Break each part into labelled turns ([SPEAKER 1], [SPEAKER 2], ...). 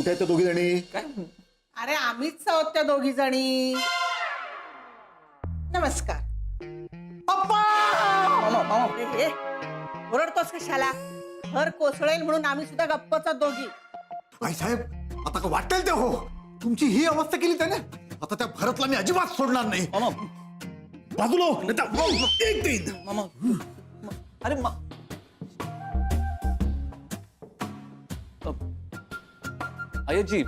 [SPEAKER 1] कुठे आहेत त्या दोघी जणी?
[SPEAKER 2] काय
[SPEAKER 3] अरे आम्हीच आहोत त्या दोघी जणी. नमस्कार पप्पा. ए, ओरडतोस कशाला? घर कोसळेल म्हणून आम्ही सुद्धा गप्पच आहोत दोघी.
[SPEAKER 1] आई साहेब आता का वाटेल ते हो, तुमची ही अवस्था केली त्याने. आता त्या भरतला मी अजिबात सोडणार नाही. बाजूला हो, नाहीतर एक दिन.
[SPEAKER 2] मामा अरे अय्याजी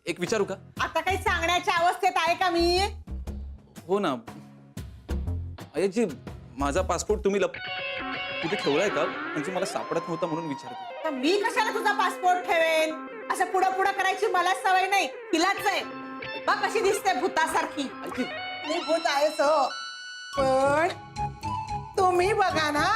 [SPEAKER 2] एक विचारू का?
[SPEAKER 3] आता काही सांगण्याच्या अवस्थेत आहे का मी?
[SPEAKER 2] हो ना अय्याजी, माझा पासपोर्ट तुम्ही कुठे ठेवलाय का? म्हणजे मला सापडत नव्हता म्हणून विचारतो.
[SPEAKER 3] तर मी कशाला तुझा पासपोर्ट ठेवेन? असं पुढं पुढं करायची मला सवय नाही, तिलाच आहे. बघ कशी दिसते भूतासारखी. मी भूत आहेस हो, पण तुम्ही बघा ना.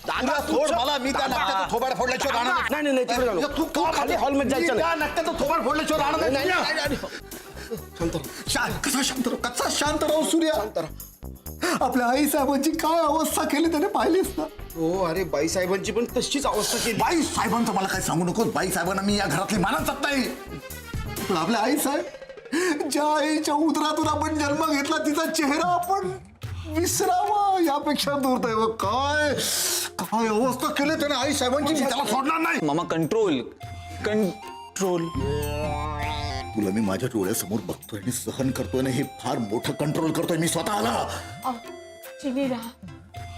[SPEAKER 1] दादा सोड मला, मी त्या नाट्याचं थोबाड फोडल्याशिवाय राहणार
[SPEAKER 4] नाही नाही तिकडे जाऊ.
[SPEAKER 1] तू
[SPEAKER 4] खाली हॉलमध्ये जायचं
[SPEAKER 1] त्या
[SPEAKER 4] नाही.
[SPEAKER 1] नाट्याचं थोबाड फोडल्याशिवाय राहणार नाही. कसा शांत राहू, कसा शांत राहू सूर्या. आपल्या आई साहेबांची काय अवस्था केली त्याने पाहिलीस ना.
[SPEAKER 4] हो अरे बाई साहेबांची पण तशीच अवस्था केली.
[SPEAKER 1] बाई साहेबांचं मला काय सांगू नकोस. बाई साहेबांना मी या घरातली मानतच नाही. पण आपल्या आई साहेब, ज्या आईच्या उदरातून आपण जन्म घेतला तिचा चेहरा आपण विसरावा यापेक्षा दुर्दैव. काय काय अवस्था केली त्याने आई साहेबांची, मी त्याला सोडणार नाही.
[SPEAKER 2] मामा कंट्रोल कंट्रोल.
[SPEAKER 1] तुला मी माझ्या डोळ्यासमोर बघतोय आणि सहन करतोय ना, हे फार मोठं कंट्रोल करतोय मी स्वतःला.
[SPEAKER 5] चिनी राहा,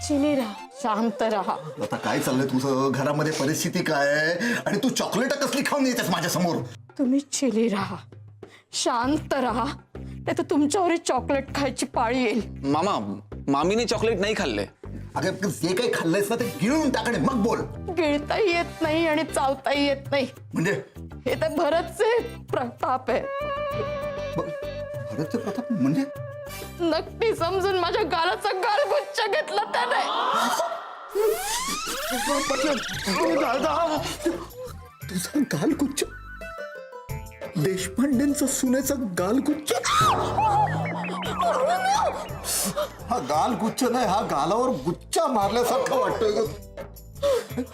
[SPEAKER 5] चिनी राहा, शांत राहा.
[SPEAKER 1] आता काय चाललंय तुझं? घरामध्ये परिस्थिती काय आहे? आणि तू चॉकलेट कसली खाऊन येतेस माझ्या समोर?
[SPEAKER 5] तुम्ही चिली राहा, शांत राहा, नाही तर तुमच्यावर चॉकलेट खायची पाळी येईल.
[SPEAKER 2] मामा मामीने चॉकलेट नाही खाल्ले.
[SPEAKER 1] अगं जे काही खाल्लंयस ना ते गिळून टाकणे मग बोल.
[SPEAKER 5] गिळताही येत नाही आणि चावताही येत नाही.
[SPEAKER 1] म्हणजे
[SPEAKER 5] हे तर भरतचे प्रताप आहे.
[SPEAKER 1] भरतचे प्रताप म्हणजे?
[SPEAKER 5] नक्की समजून माझ्या गालाचा गालगुच्छ घेतला त्याने.
[SPEAKER 1] तुझा गालगुच्छ? देशपांडेंचा सुनेचा गालगुच्छ? हा गालगुच्छ नाही, हा गालावर गुच्चा मारल्यासारखं वाटतोय.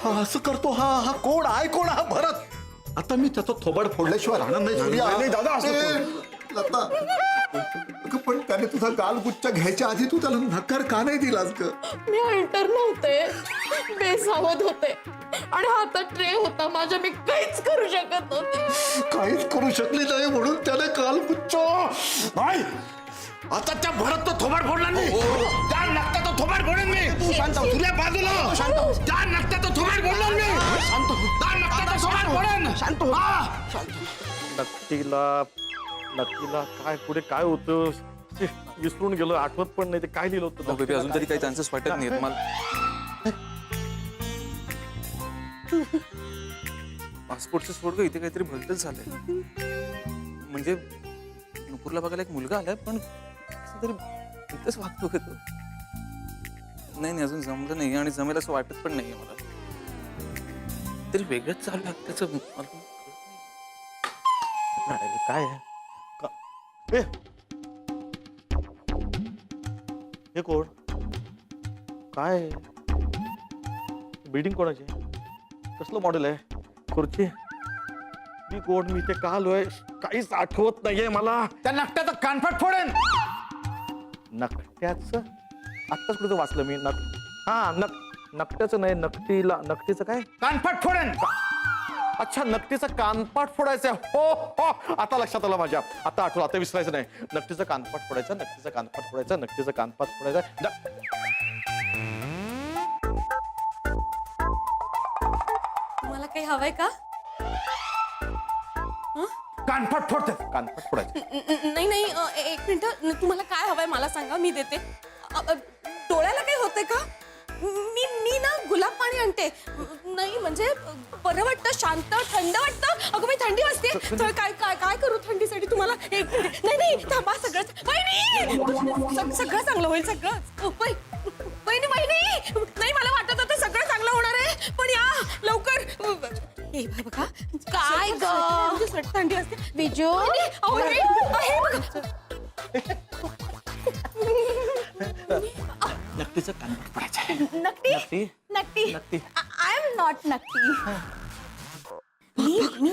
[SPEAKER 1] हा असं करतो, हा कोण आहे? कोण हा भरत? आता मी त्याचा थोबाड फोडल्याशिवाय राहणार नाही सूर्या.
[SPEAKER 4] नाही, दादा, असं
[SPEAKER 1] ए, लता. अगं, पण त्याने तुझा गालगुच्चा घ्यायच्या आधी तू त्याला नकार का नाही दिलास ग?
[SPEAKER 5] मी अल्टर नव्हते, बेसावध होते आणि हातात ट्रे होता माझ्या, मी काहीच करू शकत नव्हते.
[SPEAKER 1] काहीच करू शकली नाही म्हणून त्याने गालगुच्च. नाही, आता त्या भरत तो थोबाड फोडला मी. त्या नकट्या तो थोबाड फोडेन मी. शांत हो तुला बाजूला. त्या नकट्या तो थोबाड फोडणार मी. शांत हो. त्या नकट्या तो थोबाड फोडेन. शांत हो.
[SPEAKER 6] नक्कीला काय पुढे काय होतं विसरून गेलो, आठवत पण नाही ते काय लिहिलं होतं.
[SPEAKER 2] बेबी अजून तरी काही चान्सेस वाटत नाहीत मला. पासपोर्टचं सोड ग, इथे काहीतरी भलतच झालंय. म्हणजे नुपूरला बघायला एक मुलगा आलाय, पण असं तरी इथंच वागतो का तो? नाही अजून जमलं नाही आणि जमेल असं वाटत पण नाहीये मला. तरी वेगळंच चालू आहे त्याचं.
[SPEAKER 6] काय आहे? ए! हे कोण? काय बिल्डिंग कोणाची? कसलं मॉडेल आहे? खुर्ची? मी कोण? मी ते का आलोय? काहीच आठवत नाहीये मला.
[SPEAKER 4] त्या नकट्याचं कानफाट फोडेन.
[SPEAKER 6] नकट्याचं? आत्ताच कुठं वाचलं मी. नकट्याचं नाही, नकटीचं काय?
[SPEAKER 4] कानफाट फोडेन.
[SPEAKER 6] अच्छा, नकटीचा कानपाट फोडायचा. हो हो, आता लक्षात आलं माझ्या. आता आठवलं, आता विसरायचं नाही. नकटीचा कानपाट फोडायचा, नकटीचा कानपाट फोडायचा, नकटीचा कानपाट फोडायचा.
[SPEAKER 7] तुम्हाला काही हवंय का?
[SPEAKER 4] कानफाट फोडते.
[SPEAKER 6] कानपाट फोडायचा.
[SPEAKER 7] नाही नाही, एक मिनिट. तुम्हाला काय हवंय मला सांगा, मी देते. डोळ्याला काही होते का? मी ना गुलाब पाणी आणते. नाही म्हणजे बरं वाटतं, शांत थंड वाटतं. अगं मी थंडी वाजते. तर काय काय काय करू थंडीसाठी तुम्हाला? एक मिनिट. नाही नाही थांबा. सगळं चांगलं होईल. सगळं वहिनी नाही, मला वाटत होतं सगळं चांगलं होणार आहे, पण या लवकर. हे बघा काय ग, थंडी वाजते. बिजू
[SPEAKER 6] नकटीचा कानपाट फोडायचा.
[SPEAKER 7] नक्की
[SPEAKER 5] नक्की
[SPEAKER 2] नक्की.
[SPEAKER 5] आय एम नॉट नक्की.
[SPEAKER 3] मी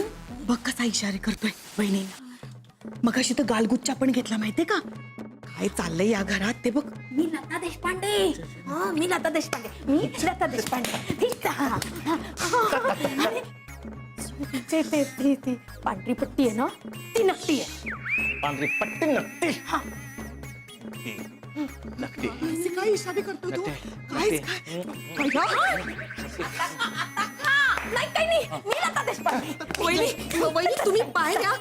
[SPEAKER 3] बघ कसा इशारे करतोय बहिणीला. मगाशी तर गालगुच्चा पण घेतला माहितीये का? काय चाललंय या घरात ते बघ.
[SPEAKER 5] मी लता देशपांडे. हा, मी लता देशपांडे. मी लता देशपांडे. ती पांढरी पट्टी आहे ना, ती नक्की आहे.
[SPEAKER 6] पांढरी पट्टी नक्की नक्की
[SPEAKER 3] असे काय इशारे करतो तू? काय
[SPEAKER 5] नाही काही नाही, मी लता देशपांडे.
[SPEAKER 7] वहिनी तुम्ही बाहेर या.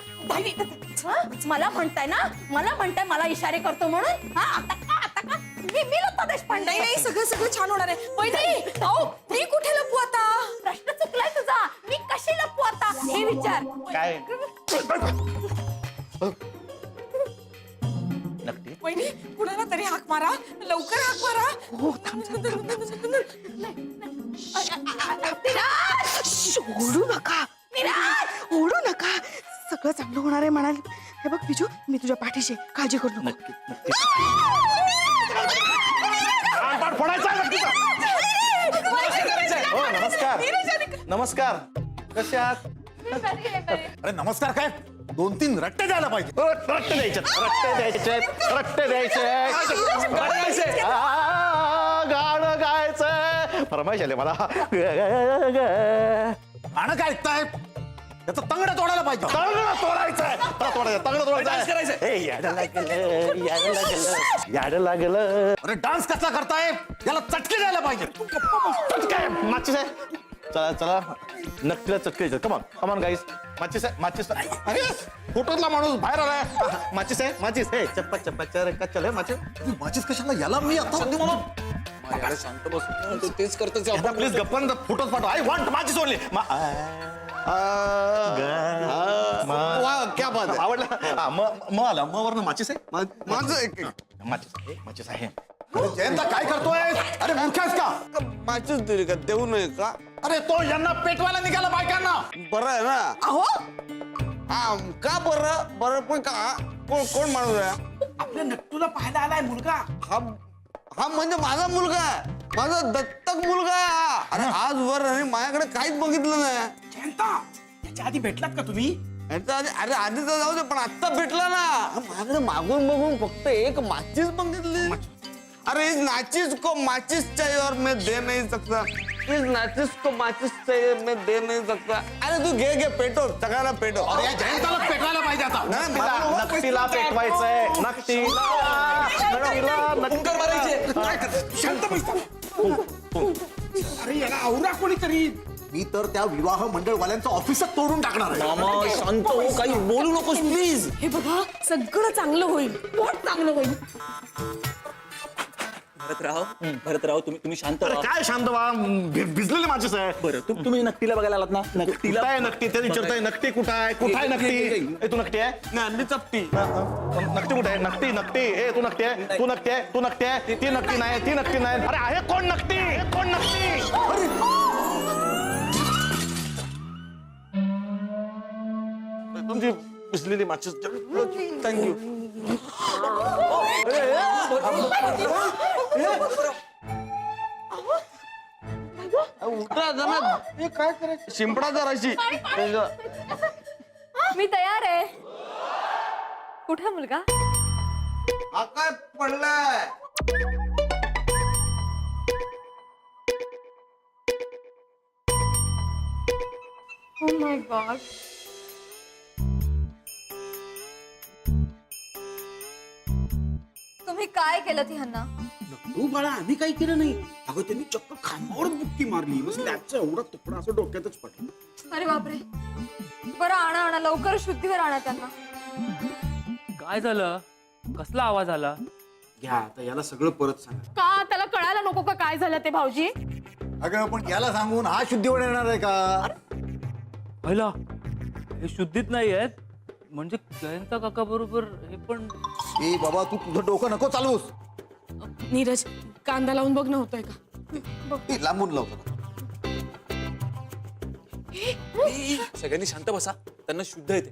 [SPEAKER 5] मला म्हणताय ना, मला इशारे करतो म्हणून. हा, आता का मी लता देशपांडे.
[SPEAKER 7] नाही नाही सगळं छान होणार आहे. वहिनी अहो मी कुठे लपू आता?
[SPEAKER 5] प्रश्न चुकलाय तुझा. मी कशी लपू आता हे विचार.
[SPEAKER 6] काय नक्की
[SPEAKER 7] वहिनी कुणाला तरी हाक मारा, लवकर हाक मारा.
[SPEAKER 3] हो थांब ओढू नका, ओढू नका. सगळं चांगलं होणार आहे म्हणाल. हे बघ बिजू, मी तुझ्या पाठीशी आहे. काळजी करू नको.
[SPEAKER 6] नक्की नक्की कानपाट फोडायचा आहे नक्कीचा. हो नमस्कार नमस्कार कसे आहात?
[SPEAKER 1] अरे नमस्कार काय 2-3 रट्टे द्यायला पाहिजे.
[SPEAKER 6] रट्टे द्यायचे गाणं गायचंय फरमाईश आले मला.
[SPEAKER 1] गाणं काय ऐकताय? त्याचं तंगड तोडायला पाहिजे.
[SPEAKER 6] तंगड तोडायचंय तंगड तोडायचंय. ए, याड लागलं
[SPEAKER 1] अरे डान्स कसा करताय? याला चटके द्यायला पाहिजे.
[SPEAKER 6] काय माचीस आहे? चला नक्कीला चटके कमान गाईस. माचीस अरे फोटोतला माणूस बाहेर आलाय. माचीस आहे चप्पा चल माचीस.
[SPEAKER 1] माझीच कशाला? याला मी आता
[SPEAKER 2] अरे शांत बस, तेच करतच
[SPEAKER 6] प्लीज गप्पन फोटोज पाठव. आय वॉन्ट माचीस ओनली.
[SPEAKER 4] क्या बात आहे.
[SPEAKER 6] आवडला म आला म वरनं माचीस आहे.
[SPEAKER 4] माझं
[SPEAKER 6] माचीस आहे.
[SPEAKER 1] अरे जयंता काय करतोय? अरे मूर्खास का?
[SPEAKER 4] माझीच दिली का? देऊ नये का?
[SPEAKER 1] अरे तो यांना पेटवायला निघाला बायकांना.
[SPEAKER 4] बरं आहे ना.
[SPEAKER 3] अहो
[SPEAKER 4] हा का बरं पण का? कोण माणूस आहे?
[SPEAKER 3] आपल्या नट्टूला पाहायला आलाय मुलगा.
[SPEAKER 4] हा म्हणजे माझा मुलगा आहे. माझा दत्तक मुलगा आहे हा. अरे आजवर आणि माझ्याकडे काहीच बघितलं नाही.
[SPEAKER 3] जयंता त्याच्या आधी भेटलात का तुम्ही?
[SPEAKER 4] यांचा अरे आधी तर जाऊ दे, पण आत्ता भेटला ना. माझ्याकडे मागून बघून फक्त एक माचीस बघितली. अरे इस नाचिस को माचिस चाहिए और मैं दे नहीं सकता. इस नाचिस को माचिस चाहिए मैं दे नहीं सकता. अरे तू घे पेटो सगळ्याला पेटो.
[SPEAKER 1] अरे या जयंताला पेटवायला पाहिजे आता.
[SPEAKER 6] नक्कीला पेटवायचंय. नक्कीला
[SPEAKER 3] शांत बस. अरे याला आवरा कोणीतरी.
[SPEAKER 1] मी तर त्या विवाह मंडळवाल्यांचं ऑफिसच तोडून टाकणार आहे.
[SPEAKER 2] शांत हो, काही बोलू नकोस प्लीज.
[SPEAKER 7] हे बघा सगळं चांगलं होईल. पोट चांगलं होईल.
[SPEAKER 2] भरतराव तुम्ही शांत
[SPEAKER 6] अरे
[SPEAKER 2] राहा.
[SPEAKER 6] काय शांत व्हा. भिजलेले माचीस आहे.
[SPEAKER 2] बरं तुम्ही नक्कीला बघायला आलात ना?
[SPEAKER 6] कुठं आहे नक्की ते विचारताय. नक्की कुठं आहे नक्की? ए, तू नक्की आहे?
[SPEAKER 4] नाही चपटी.
[SPEAKER 6] नक्की कुठे आहे? नक्की ए तू नक्की आहे? तू नक्की आहे? ती नक्की नाही. अरे आहे कोण नक्की? तुमची भिजलेली माचीस. थँक्यू.
[SPEAKER 4] उठा जरा. काय करायचं? शिंपडा जराशी.
[SPEAKER 5] मी तयार आहे. कुठे मुलगा?
[SPEAKER 4] हा काय पडलाय?
[SPEAKER 5] Oh my God. तुम्ही काय केलं ह्यांना?
[SPEAKER 8] तू बाळा आम्ही काही केलं नाही. अगं त्यांनी चक्क खांबावर बुक्की मारली. मग स्लॅबचा एवढा तुकडा असं डोक्यातच पडला.
[SPEAKER 5] अरे बापरे. बरं आणा लवकर शुद्धीवर आणा त्यांना.
[SPEAKER 9] काय झालं? कसला आवाज आला?
[SPEAKER 8] घ्या आता याला सगळं परत सांगा.
[SPEAKER 5] का त्याला कळायला नको का काय झालं ते भाऊजी?
[SPEAKER 1] अगं पण याला सांगून हा शुद्धीवर येणार आहे का?
[SPEAKER 9] पहिला हे शुद्धीत नाही आहेत. म्हणजे जयंता काका बरोबर हे पण.
[SPEAKER 1] ए बाबा तू तुझं डोकं नको चालवूस.
[SPEAKER 7] नीरज कांदा लावून बघ ना होतोय का?
[SPEAKER 1] ए, लांबून लावतो.
[SPEAKER 2] सगळ्यांनी शांत बसा. त्यांना शुद्ध येते.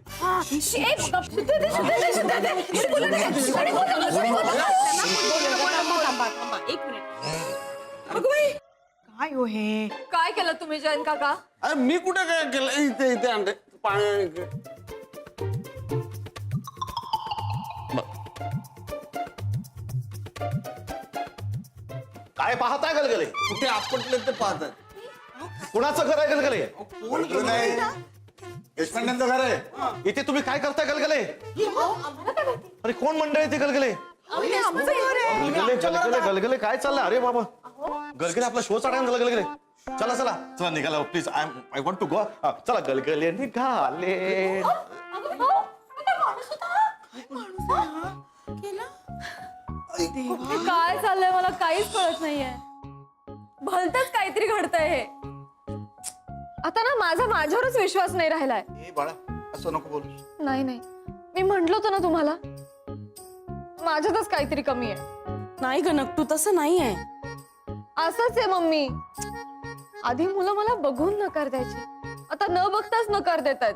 [SPEAKER 3] एक मिनिट. अगं बाई, काय हो हे
[SPEAKER 7] काय केलं तुम्ही जयंत काका?
[SPEAKER 4] अरे मी कुठे काय केलं? इथे इथे आणते पाणी.
[SPEAKER 6] काय पाहताय गलगले?
[SPEAKER 4] कुठे आपटले ते पाहतात.
[SPEAKER 6] कुणाचं घर आहे गलगले?
[SPEAKER 1] देशपांड्यांचं घर आहे.
[SPEAKER 6] इथे तुम्ही काय करताय गलगले? अरे कोण मंडळी ते गलगले? गलगले गलगले गलगले काय चाललंय? अरे बाबा गलगले आपला शो चालला ना गलगले. चला चला चला निघाला please. I want to go. चला गलगले निघाले.
[SPEAKER 7] काय चाललंय मला काहीच कळत नाहीये. भलतच काहीतरी घडतंय हे. आता ना माझ्यावरच विश्वास नाही राहिलाय.
[SPEAKER 1] ए बाळा असं नको बोलू.
[SPEAKER 7] नाही मी म्हंटल होतं ना तुम्हाला, माझ्यातच काहीतरी कमी आहे.
[SPEAKER 3] नाही ग नक्टू, तसं नाहीये.
[SPEAKER 7] असंच आहे मम्मी. आधी मुलं मला बघून नकार द्यायची, आता न बघताच नकार देतात.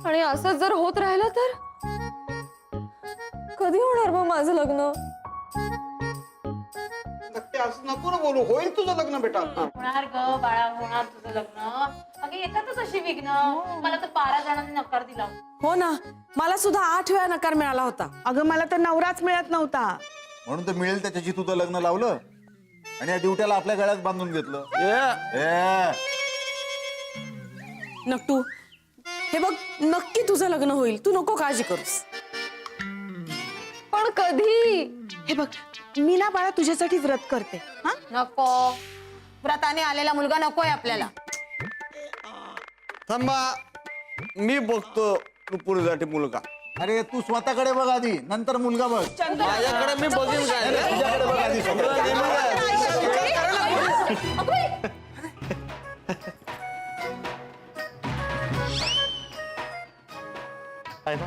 [SPEAKER 7] आणि असंच जर होत राहिलं तर कधी होणार मग माझं लग्न?
[SPEAKER 8] असं नको ना बोलू. होईल तुझं लग्न बेटा.
[SPEAKER 5] होणार ग बाळा, होणार तुझं लग्न. अगं येतातच अशी विघ्न. मला तर 12 जणांनी नकार दिला.
[SPEAKER 3] हो ना, मला सुद्धा 8 वेळा नकार मिळाला होता. अगं मला तर नवराच मिळत नव्हता.
[SPEAKER 1] म्हणून तर मिळेल त्याच्याशी तुझं लग्न लावलं आणि या ड्युट्याला आपल्या गळ्यात बांधून घेतलं.
[SPEAKER 3] नक्टू, हे बघ नक्की तुझं लग्न होईल. तू नको काळजी करूस.
[SPEAKER 7] पण कधी?
[SPEAKER 3] हे बघ मी ना बाळा तुझ्यासाठी व्रत करते. हा
[SPEAKER 5] नको, व्रताने आलेला मुलगा नकोय आपल्याला.
[SPEAKER 4] थांबा, मी बघतो नुपुरीसाठी मुलगा.
[SPEAKER 1] अरे तू स्वतःकडे बघ आधी, नंतर मुलगा बघ.
[SPEAKER 4] माझ्याकडे मी बघीन काय.
[SPEAKER 1] तुझ्याकडे बघ आधी
[SPEAKER 6] आहे ना?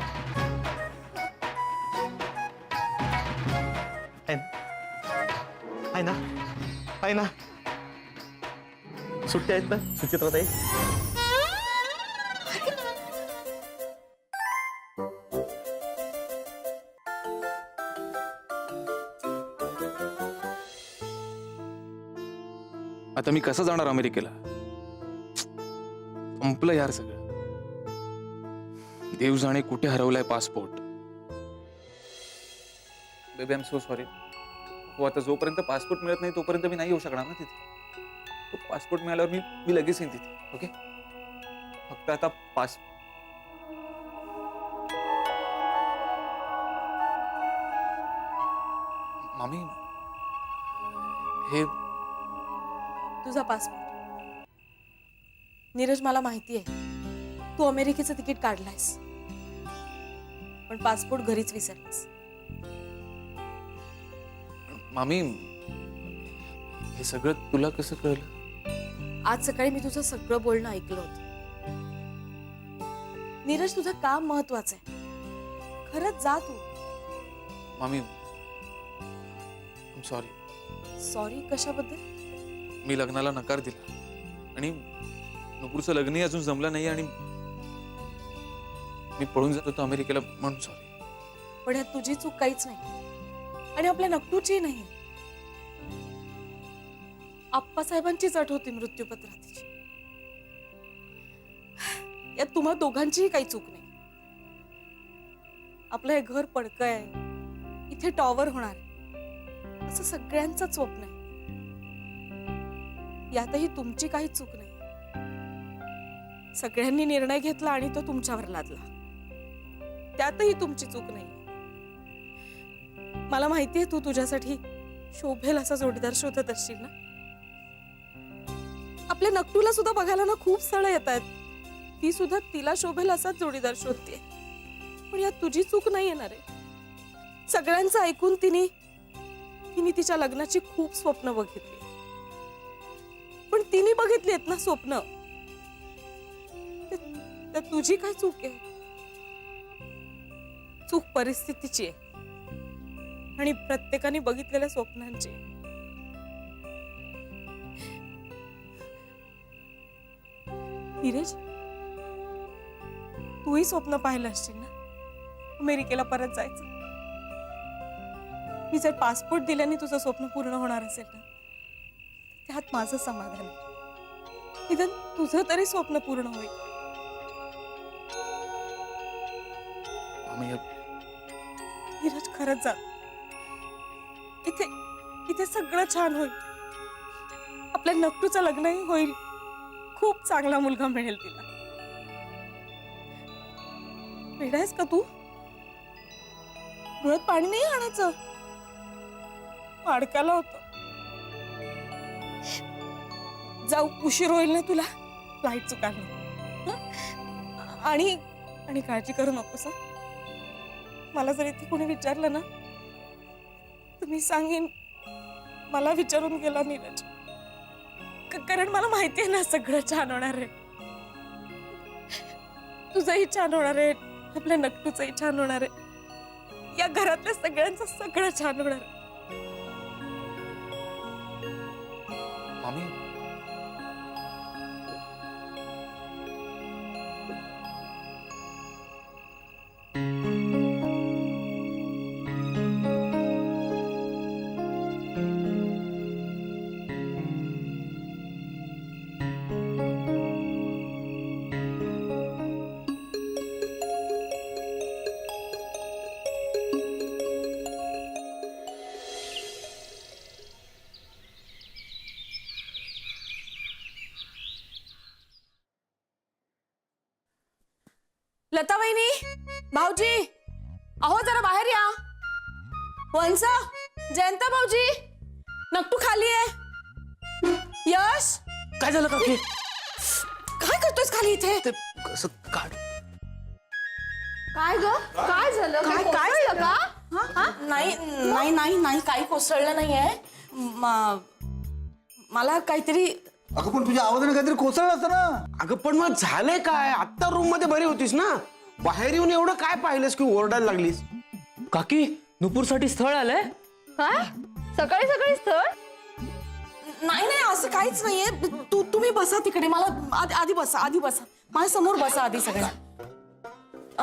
[SPEAKER 6] आहे ना? आहे ना? सुट्ट्या आहेत ना सुचित्राताई?
[SPEAKER 2] आता मी कसं जाणार अमेरिकेला? संपलं यार सगळं. देव जाणे कुठे हरवलाय passport. Baby I am so sorry. हो आता जोपर्यंत पासपोर्ट मिळत नाही तोपर्यंत मी नाही येऊ शकणार ना तिथे. पासपोर्ट मिळाल्यावर मी लगेच येईन तिथे. ओके, फक्त आता मामी हे
[SPEAKER 3] तुझा पासपोर्ट. नीरज मला माहिती आहे तू अमेरिकेचं तिकीट काढलायस, पण पासपोर्ट घरीच विसरलास.
[SPEAKER 2] मामी हे सगळं तुला कसं कळलं?
[SPEAKER 3] आज सकाळी मी तुझं सगळं बोलणं ऐकलं होतं. नीरज तुझं काम महत्वाचं आहे. खरंच जा तू.
[SPEAKER 2] मामी सॉरी.
[SPEAKER 3] सॉरी कशाबद्दल?
[SPEAKER 2] मी लग्नाला नकार दिला आणि नुपूरचं लग्नही अजून जमलं नाही आणि मी पळून जात होतो अमेरिकेला म्हणून सॉरी.
[SPEAKER 3] पण यात तुझी चूक काहीच नाही आणि आपल्या नक्टूची नाही. आप्पासाहेबांचीच अट होती मृत्यूपत्रात तिची. यात तुम्हा दोघांचीही काही चूक नाही. आपलं हे घर पडकं आहे, इथे टॉवर होणार असं सगळ्यांचंच स्वप्न आहे. यातही तुमची काही चूक नाही. सगळ्यांनी निर्णय घेतला आणि तो तुमच्यावर लादला. त्यातही तुमची चूक नाही. मला माहितीये तू तुझ्यासाठी शोभेल असा जोडीदार शोधत असशील ना. आपल्या नक्टूला सुद्धा बघायला ना खूप स्थळं येत आहेत. ती सुद्धा तिला शोभेल असाच जोडीदार शोधते. पण यात तुझी चूक नाही येणार आहे. सगळ्यांचं ऐकून तिने तिच्या लग्नाची खूप स्वप्न बघितली, पण तिने बघितली आहेत ना स्वप्न. त्यात तुझी काय चूक आहे? चूक परिस्थितीची आहे आणि प्रत्येकाने बघितलेल्या स्वप्नांची. नीरज, तूही स्वप्न पाहिलं असशील ना अमेरिकेला परत जायचं. मी जर पासपोर्ट दिल्याने तुझं स्वप्न पूर्ण होणार असेल ना
[SPEAKER 7] त्यात माझं समाधान आहे. निदान तुझं तरी स्वप्न पूर्ण होईल.
[SPEAKER 2] मामी
[SPEAKER 7] नीरज, खरंच जा. इथे इथे सगळं छान होईल. आपल्या नकटूचं लग्नही होईल. खूप चांगला मुलगा मिळेल तिला. वेडायस का तू? डोळ्यात पाणी नाही आणायचं. अडकायला होतं. जाऊ, उशीर होईल ना तुला. फ्लाईट चुकायला. आणि आणि काळजी करू नकोस. मला जर इथे कोणी विचारलं ना तर मी सांगेन मला विचारून गेला नीरज. कारण मला माहिती आहे ना सगळं छान होणार आहे. तुझंही छान होणार आहे. आपल्या नकटूचंही छान होणार आहे. या घरातल्या सगळ्यांचं सगळं छान होणार आहे.
[SPEAKER 2] मामी
[SPEAKER 7] लता वहिनी, भाऊजी, अहो जरा बाहेर या. वंस, जयंता भाऊजी, नकटू खाली आहे. यश,
[SPEAKER 9] काय झालं काकी?
[SPEAKER 7] काय करतोयस खाली इथे?
[SPEAKER 9] ते कसं काढ.
[SPEAKER 5] काय ग? काय झालं? काय कोसळलं का?
[SPEAKER 7] नाही नाही नाही नाही काही कोसळलं नाहीये. मला काहीतरी.
[SPEAKER 1] अगं पण तुझ्या आवाजाने काहीतरी कोसळलं असतं ना.
[SPEAKER 4] अगं पण मग झालंय काय? आत्ता रूम मध्ये बरी होतीस ना, बाहेर येऊन एवढं काय पाहिलंस की ओरडायला लागलीस?
[SPEAKER 9] काकी, नुपूरसाठी स्थळ आलंय.
[SPEAKER 5] काय? सकाळी सकाळी स्थळ?
[SPEAKER 7] नाही नाही असं काहीच नाहीये. तुम्ही बसा तिकडे. मला आधी बसा, आधी बसा. माझ्या समोर बसा आधी. सगळ्या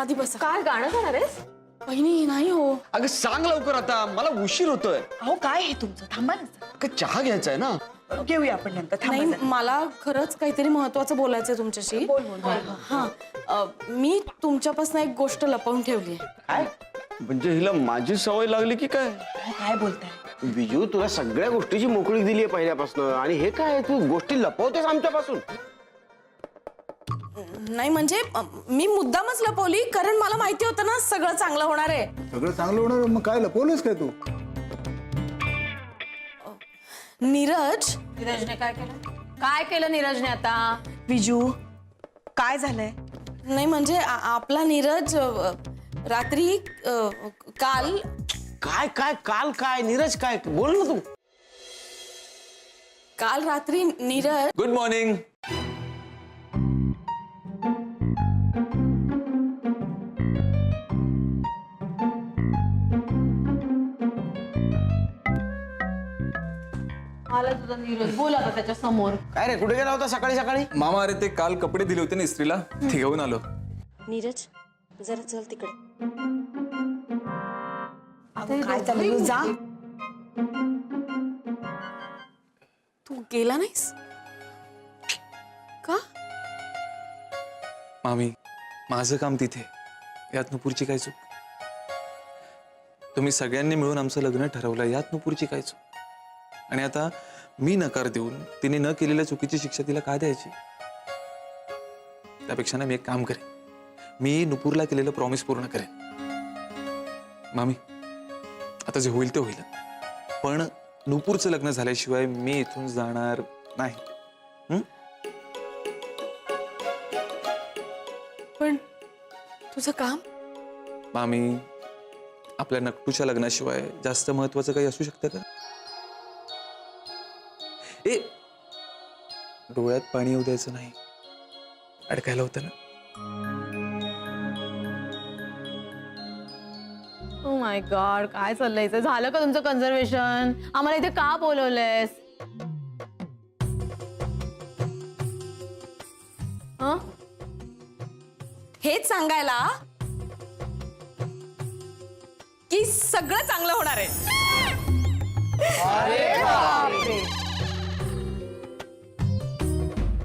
[SPEAKER 7] आधी बसा.
[SPEAKER 5] काय गाणं गाणार आहेस?
[SPEAKER 7] बहिणी नाही हो.
[SPEAKER 4] अगं सांग लवकर, आता मला उशीर होतोय.
[SPEAKER 3] अहो काय हे तुमचं? थांबा ना.
[SPEAKER 4] अगं चहा घ्यायचा आहे ना.
[SPEAKER 3] घेऊया आपण नंतर.
[SPEAKER 7] नाही, मला खरंच काहीतरी महत्वाचं बोलायचंय तुमच्याशी. हा, मी तुमच्यापासून एक गोष्ट लपवून ठेवली आहे.
[SPEAKER 4] काय म्हणजे हिला माझी सवय लागली की काय?
[SPEAKER 3] काय बोलताय?
[SPEAKER 4] बिजू, तुला सगळ्या गोष्टीची मोकळीक दिली आहे पहिल्यापासून, आणि हे काय तू गोष्टी लपवतेस आमच्यापासून?
[SPEAKER 7] नाही म्हणजे मी मुद्दामच लपवली, कारण मला माहिती होतं ना सगळं चांगलं होणार आहे.
[SPEAKER 1] सगळं चांगलं होणार. मग काय लपवलंस काय तू?
[SPEAKER 5] नीरजने काय केलं? काय केलं नीरजने आता?
[SPEAKER 3] विजू, काय झालंय?
[SPEAKER 7] नाही म्हणजे आपला नीरज रात्री काल.
[SPEAKER 4] काय काय काल काय? नीरज काय? बोल ना तू.
[SPEAKER 7] काल रात्री नीरज.
[SPEAKER 2] Good morning.
[SPEAKER 5] आला तुझा नीरज. बोल आता त्याच्या समोर.
[SPEAKER 4] काय रे, कुठे गेला होता सकाळी सकाळी?
[SPEAKER 2] मामा, अरे ते काल कपडे दिले होते ना इस्त्रीला, ते घेऊन आलो.
[SPEAKER 7] नीरज जरा चल तिकडे.
[SPEAKER 3] काय चाललं? जा.
[SPEAKER 7] तू गेला नाहीस का?
[SPEAKER 2] मामी, माझं काम तिथे, यात नुपूरची काय चूक? तुम्ही सगळ्यांनी मिळून आमचं लग्न ठरवलं, यात नुपूरची काय चूक? आणि आता मी नकार देऊन तिने न केलेल्या चुकीची शिक्षा तिला का द्यायची? त्यापेक्षा ना मी एक काम करेन, मी नुपूरला केलेलं प्रॉमिस पूर्ण करेन. मामी, आता जे होईल ते होईल, पण नुपूरचं लग्न झाल्याशिवाय मी इथून जाणार नाही.
[SPEAKER 7] पण तुझं काम?
[SPEAKER 2] मामी, आपल्या नकटूच्या लग्नाशिवाय जास्त महत्वाचं काही असू शकतं का? डोळ्यात पाणी येऊ द्यायचं नाही, अडकायला होतं ना.
[SPEAKER 5] ओ माय गॉड, काय चाललंय इथे? झालं का तुमचं कन्झर्वेशन? आम्हाला इथे का बोलवलंयस?
[SPEAKER 7] हेच सांगायला की सगळं चांगलं होणार आहे.